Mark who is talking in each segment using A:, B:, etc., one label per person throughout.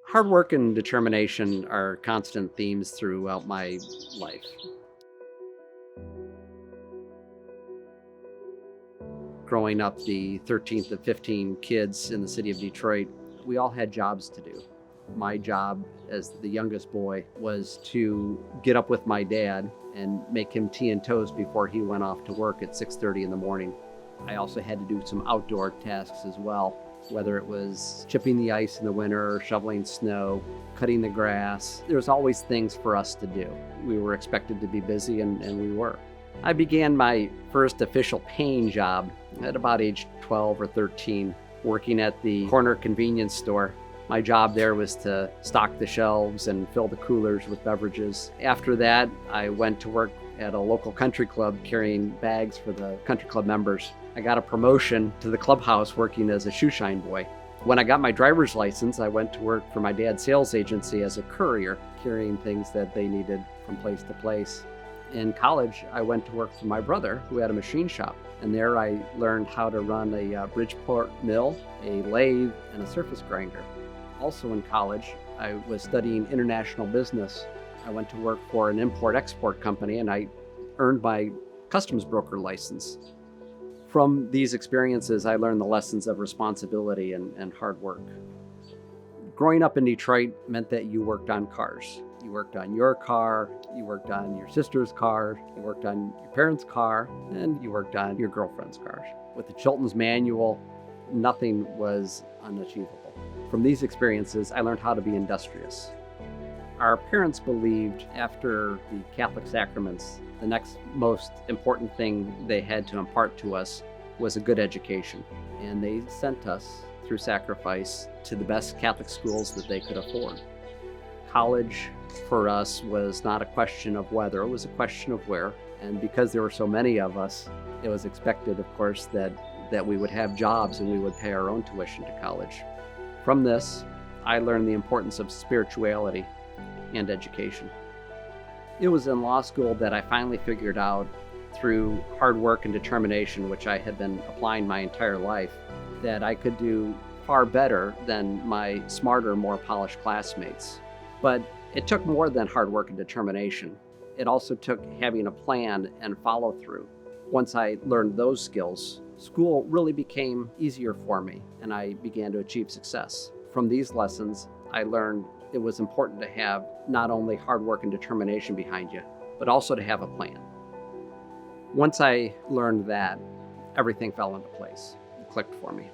A: Hard work and determination are constant themes throughout my life. Growing up the 13th of 15 kids in the city of Detroit, we all had jobs to do. My job as the youngest boy was to get up with my dad and make him tea and toast before he went off to work at 6:30 in the morning. I also had to do some outdoor tasks as well, whether it was chipping the ice in the winter, shoveling snow, cutting the grass. There was always things for us to do. We were expected to be busy, and we were. I began my first official paying job at about age 12 or 13, working at the corner convenience store. My job there was to stock the shelves and fill the coolers with beverages. After that, I went to work at a local country club carrying bags for the country club members. I got a promotion to the clubhouse working as a shoe shine boy. When I got my driver's license, I went to work for my dad's sales agency as a courier, carrying things that they needed from place to place. In college, I went to work for my brother, who had a machine shop. And there I learned how to run a Bridgeport mill, a lathe, and a surface grinder. Also in college, I was studying international business. I went to work for an import-export company, and I earned my customs broker license. From these experiences, I learned the lessons of responsibility and hard work. Growing up in Detroit meant that you worked on cars. You worked on your car, you worked on your sister's car, you worked on your parents' car, and you worked on your girlfriend's car. With the Chilton's manual, nothing was unachievable. From these experiences, I learned how to be industrious. Our parents believed after the Catholic sacraments, the next most important thing they had to impart to us was a good education. And they sent us, through sacrifice, to the best Catholic schools that they could afford. College for us was not a question of whether, it was a question of where. And because there were so many of us, it was expected, of course, that we would have jobs and we would pay our own tuition to college. From this, I learned the importance of spirituality and education. It was in law school that I finally figured out, through hard work and determination, which I had been applying my entire life, that I could do far better than my smarter, more polished classmates. But it took more than hard work and determination. It also took having a plan and follow through. Once I learned those skills, school really became easier for me, and I began to achieve success. From these lessons, I learned it was important to have not only hard work and determination behind you, but also to have a plan. Once I learned that, everything fell into place. It clicked for me.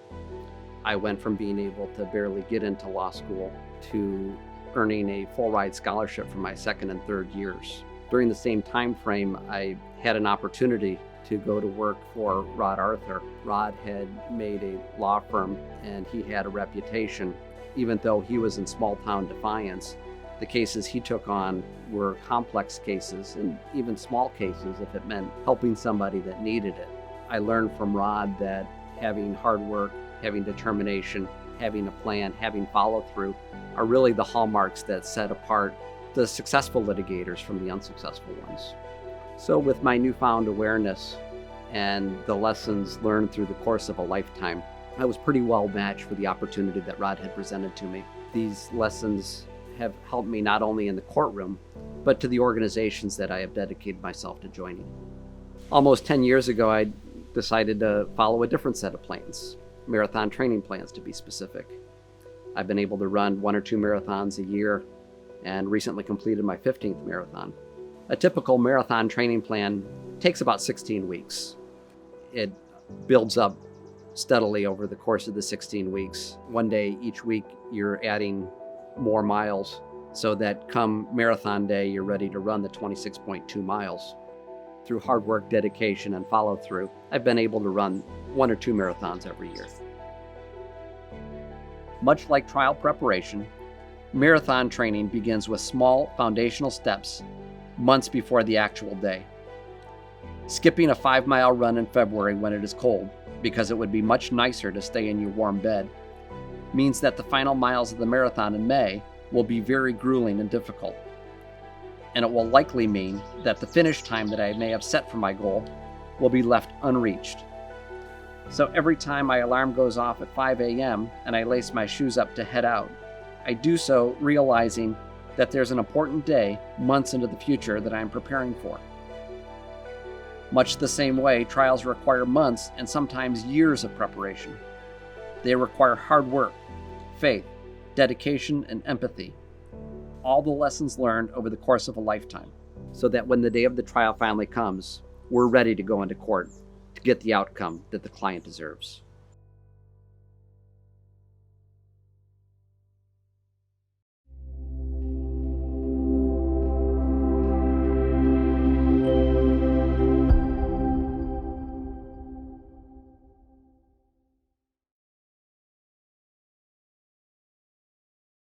A: I went from being able to barely get into law school to earning a full ride scholarship for my second and third years. During the same time frame, I had an opportunity to go to work for Rod Arthur. Rod had made a law firm, and he had a reputation. Even though he was in small town Defiance, the cases he took on were complex cases, and even small cases if it meant helping somebody that needed it. I learned from Rod that having hard work, having determination, having a plan, having follow through are really the hallmarks that set apart the successful litigators from the unsuccessful ones. So with my newfound awareness and the lessons learned through the course of a lifetime, I was pretty well matched for the opportunity that Rod had presented to me. These lessons have helped me not only in the courtroom, but to the organizations that I have dedicated myself to joining. Almost 10 years ago, I decided to follow a different set of plans, marathon training plans to be specific. I've been able to run 1 or 2 marathons a year and recently completed my 15th marathon. A typical marathon training plan takes about 16 weeks. It builds up steadily over the course of the 16 weeks. One day each week you're adding more miles so that come marathon day you're ready to run the 26.2 miles. Through hard work, dedication, and follow through, I've been able to run 1 or 2 marathons every year. Much like trial preparation, marathon training begins with small foundational steps months before the actual day. Skipping a 5-mile run in February when it is cold, because it would be much nicer to stay in your warm bed, means that the final miles of the marathon in May will be very grueling and difficult. And it will likely mean that the finish time that I may have set for my goal will be left unreached. So every time my alarm goes off at 5 a.m. and I lace my shoes up to head out, I do so realizing that there's an important day months into the future that I am preparing for. Much the same way, trials require months and sometimes years of preparation. They require hard work, faith, dedication, and empathy. All the lessons learned over the course of a lifetime, so that when the day of the trial finally comes, we're ready to go into court to get the outcome that the client deserves.